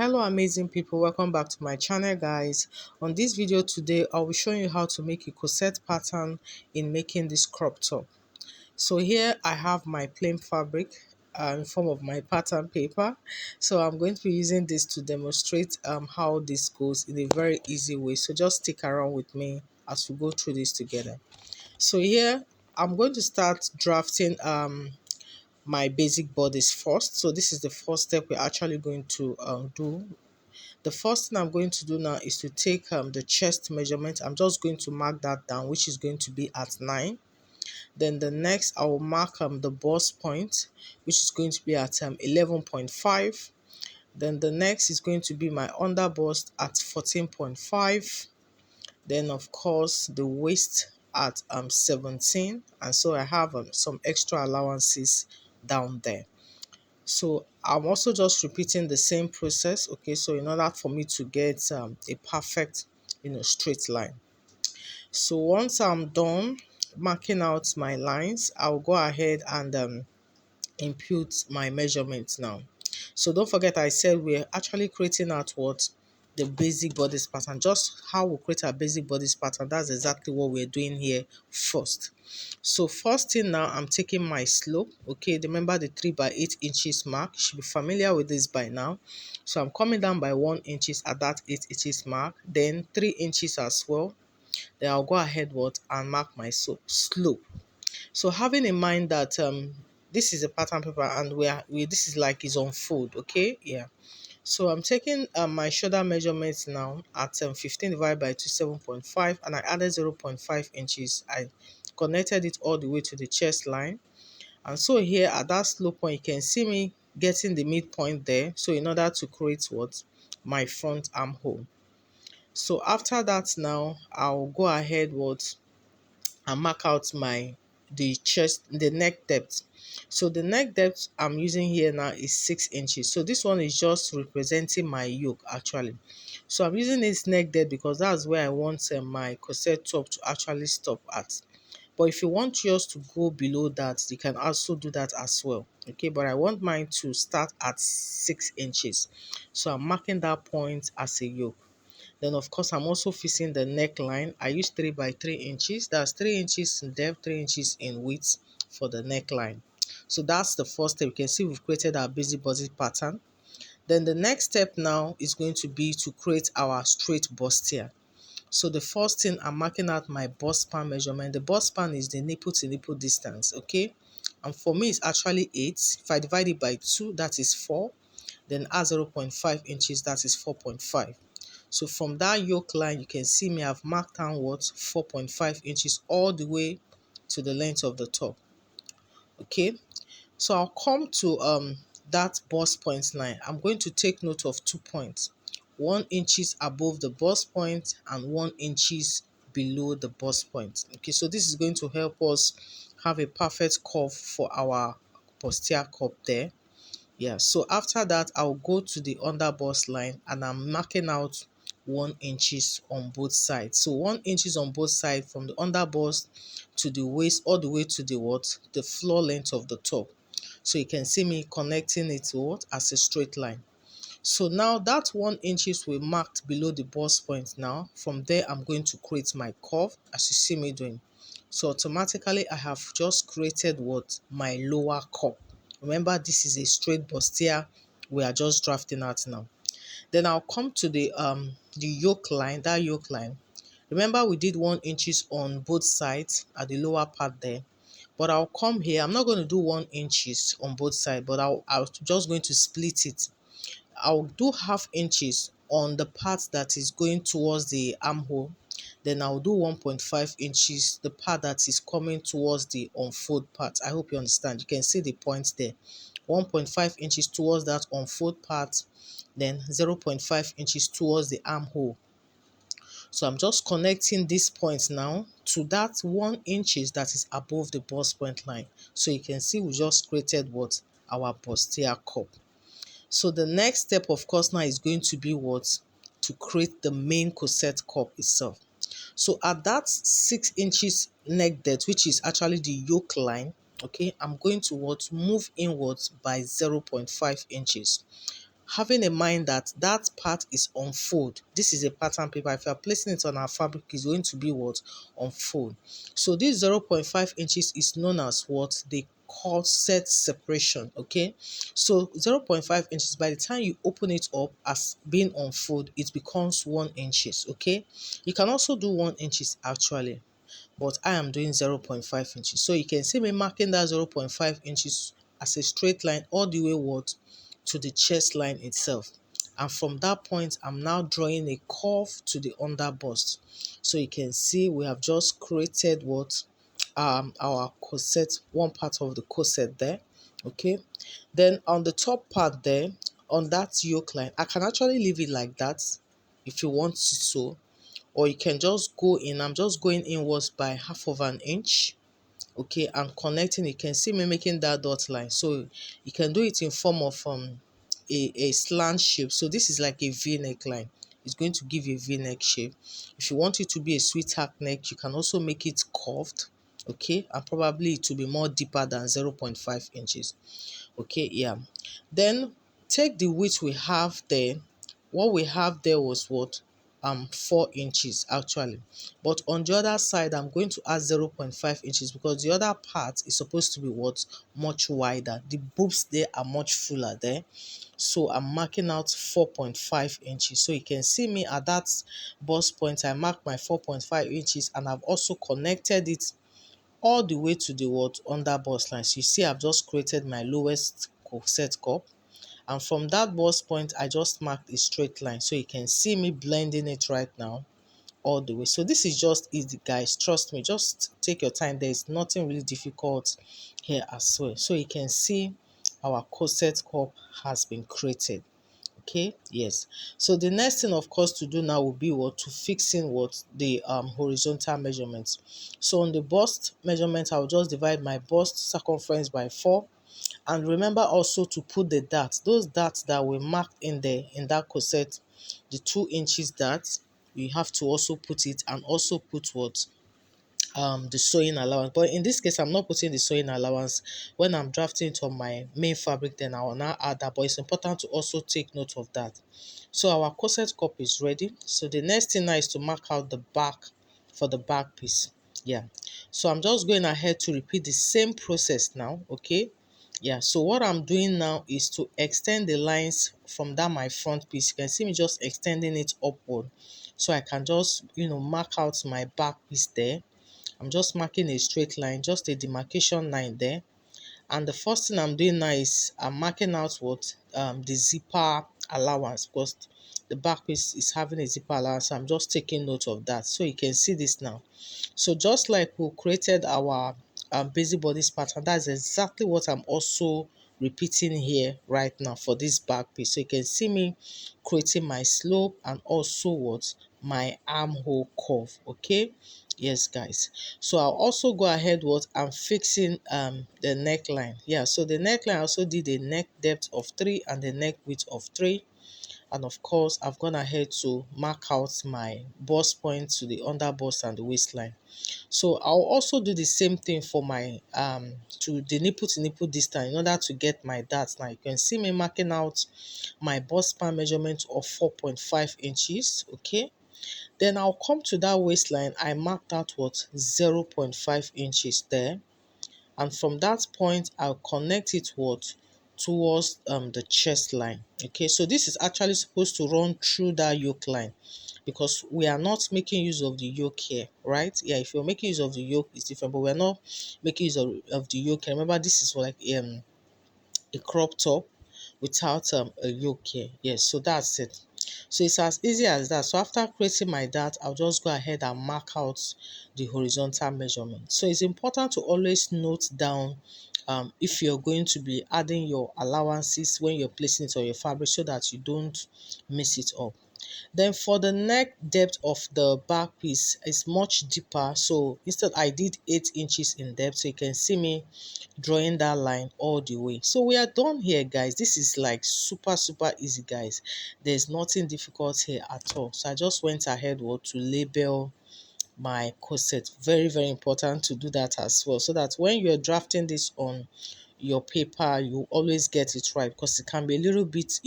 Hello amazing people, welcome back to my channel guys. On this video today I'll be showing you how to make a corset pattern in making this crop top. So here I have my plain fabric in form of my pattern paper. So I'm going to be using this to demonstrate how this goes in a very easy way. So just stick around with me as we go through this together. So here I'm going to start drafting my basic bodice first. So this is the first step we're actually going to do. The first thing I'm going to do now is to take the chest measurement. I'm just going to mark that down, which is going to be at 9. Then the next I will mark the bust point, which is going to be at 11.5. Then the next is going to be my under bust at 14.5. Then of course the waist at 17, and so I have some extra allowances down there. So I'm also just repeating the same process. Okay, so in order for me to get a perfect straight line. So once I'm done marking out my lines, I'll go ahead and input my measurements now. So don't forget I said we're actually creating out what the basic bodice pattern, just how we create our basic bodice pattern. That's exactly what we're doing here first. So first thing now, I'm taking my slope. Okay, remember the 3 by 8 inches mark. You should be familiar with this by now. So I'm coming down by 1 inches at that 8 inches mark, then 3 inches as well. Then I'll go ahead and mark my slope. So having in mind that this is a pattern paper and this is like it's on fold. Okay, yeah. So I'm taking my shoulder measurements now at 15 divided by 2, 7.5, and I added 0.5 inches. I connected it all the way to the chest line. And so here at that slope point, you can see me getting the midpoint there. So in order to create what? My front armhole. So after that now, I'll go ahead and mark out the neck depth. So the neck depth I'm using here now is 6 inches. So this one is just representing my yoke actually. So I'm using this neck depth because that's where I want my corset top to actually stop at. But if you want yours to go below that, you can also do that as well. Okay, but I want mine to start at 6 inches. So I'm marking that point as a yoke. Then of course I'm also fixing the neckline. I use 3 by 3 inches. That's 3 inches in depth, 3 inches in width for the neckline. So that's the first step. You can see we've created our basic body pattern. Then the next step now is going to be to create our straight bustier. So the first thing, I'm marking out my bust span measurement. The bust span is the nipple to nipple distance, okay? And for me it's actually 8. If I divide it by 2, that is 4. Then add 0.5 inches, that is 4.5. So from that yoke line, you can see me I've marked down 4.5 inches all the way to the length of the top. Okay, so I'll come to that bust point line. I'm going to take note of 2 points, 1 inches above the bust point and 1 inches below the bust point. Okay, so this is going to help us have a perfect curve for our bustier cup there. Yeah, so after that I'll go to the under bust line and I'm marking out 1 inches on both sides. So 1 inches on both sides from the under bust to the waist all the way to the floor length of the top. So you can see me connecting it to as a straight line. So now that 1 inches we marked below the bust point now, from there I'm going to create my curve as you see me doing. So automatically I have just created my lower curve. Remember, this is a straight bustier we are just drafting out now. Then I'll come to the yoke line, that yoke line. Remember we did 1 inches on both sides at the lower part there. But I'll come here, I'm not going to do 1 inches on both sides, but I'll just going to split it. I'll do half inches on the part that is going towards the armhole. Then I'll do 1.5 inches, the part that is coming towards the unfold part. I hope you understand. You can see the points there. 1.5 inches towards that unfold part, then 0.5 inches towards the armhole. So I'm just connecting this point now to that 1 inches that is above the bust point line. So you can see we just created our bustier cup. So the next step of course now is going to be to create the main corset cup itself. So at that 6 inches neck depth, which is actually the yoke line, okay, I'm going to move inwards by 0.5 inches. having in mind that that part is on fold. This is a pattern paper. If you are placing it on our fabric, it's going to be what? On fold. So this 0.5 inches is known as what? The corset separation. Okay, so 0.5 inches, by the time you open it up as being on fold, it becomes 1 inches. Okay, you can also do 1 inches actually, but I am doing 0.5 inches. So you can see me marking that 0.5 inches as a straight line all the way what? To the chest line itself. And from that point, I'm now drawing a curve to the under bust. So you can see we have just created what? Our corset, one part of the corset there. Okay. Then on the top part there, on that yoke line, I can actually leave it like that if you want to so, or you can just go in. I'm just going inwards by half of an inch. Okay, and connecting. You can see me making that dot line, so you can do it in form of a slant shape. So this is like a v-neck line. It's going to give you a v-neck shape. If you want it to be a sweetheart neck, you can also make it curved. Okay, and probably it will be more deeper than 0.5 inches. Okay, yeah. Then take the width we have there. What we have there was what? 4 inches actually. But on the other side, I'm going to add 0.5 inches because the other part is supposed to be what? Much wider. The boobs there are much fuller there. So I'm marking out 4.5 inches. So you can see me at that bust point, I marked my 4.5 inches and I've also connected it all the way to the what? Under bust line. So you see I've just created my lowest corset cup. And from that bust point, I just marked a straight line. So you can see me blending it right now all the way. So this is just easy, guys. Trust me, just take your time. There is nothing really difficult here as well. So you can see our corset cup has been created. Okay, yes. So the next thing, of course, to do now will be what? To fix in what? The horizontal measurements. So on the bust measurement, I'll just divide my bust circumference by 4. And remember also to put the darts, those darts that were marked in there in that corset, the 2 inches darts, you have to also put it, and also put what? The sewing allowance. But in this case, I'm not putting the sewing allowance. When I'm drafting it on my main fabric, then I will now add that. But it's important to also take note of that. So our corset cup is ready. So the next thing now is to mark out the back for the back piece. Yeah. So I'm just going ahead to repeat the same process now. Okay. Yeah, so what I'm doing now is to extend the lines from that my front piece. You can see me just extending it upward. So I can just, mark out my back piece there. I'm just marking a straight line, just a demarcation line there. And the first thing I'm doing now is I'm marking out what? The zipper allowance, because the back piece is having a zipper allowance. So I'm just taking note of that. So you can see this now. So just like we created our basic bodice pattern, that's exactly what I'm also repeating here right now for this back piece. So you can see me creating my slope and also what? My armhole curve. Okay, yes guys. So I'll also go ahead what? I'm fixing the neckline. Yeah, so the neckline, I also did a neck depth of 3 and the neck width of 3. And of course, I've gone ahead to mark out my bust point to the under bust and the waistline. So I'll also do the same thing for my to the nipple to nipple distance in order to get my darts. Now you can see me marking out my bust span measurement of 4.5 inches. Okay, then I'll come to that waistline. I marked out what? 0.5 inches there. And from that point, I'll connect it what? Towards the chest line. Okay, so this is actually supposed to run through that yoke line, because we are not making use of the yoke here, right? Yeah, if you're making use of the yoke, it's different, but we're not making use of the yoke. Remember, this is like a crop top without a yoke here. Yes, so that's it. So it's as easy as that. So after creating my dart, I'll just go ahead and mark out the horizontal measurement. So it's important to always note down if you're going to be adding your allowances when you're placing it on your fabric, so that you don't mess it up. Then for the neck depth of the back piece is much deeper. So instead I did 8 inches in depth. So you can see me drawing that line all the way. So we are done here, guys. This is like super easy, guys. There's nothing difficult here at all. So I just went ahead to label my corset. Very important to do that as well, so that when you're drafting this on your paper, you always get it right, because it can be a little bit,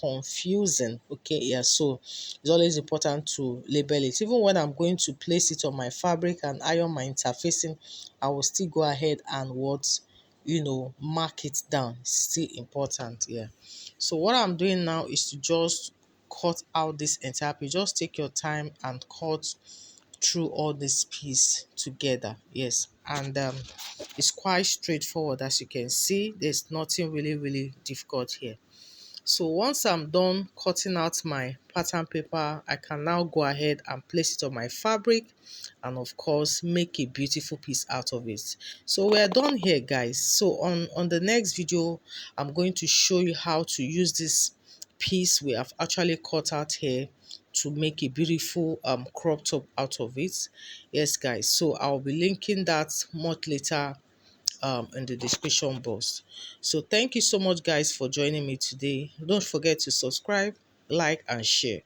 confusing. Okay, yeah, so it's always important to label it. Even when I'm going to place it on my fabric and iron my interfacing, I will still go ahead and mark it down. It's still important, yeah. So what I'm doing now is to just cut out this entire page. Just take your time and cut through all this piece together. Yes, and it's quite straightforward. As you can see, there's nothing really difficult here. So once I'm done cutting out my pattern paper, I can now go ahead and place it on my fabric and of course make a beautiful piece out of it. So we're done here, guys. So on the next video, I'm going to show you how to use this piece we have actually cut out here to make a beautiful crop top out of it. Yes, guys, so I'll be linking that much later in the description box. So thank you so much, guys, for joining me today. Don't forget to subscribe, like and share.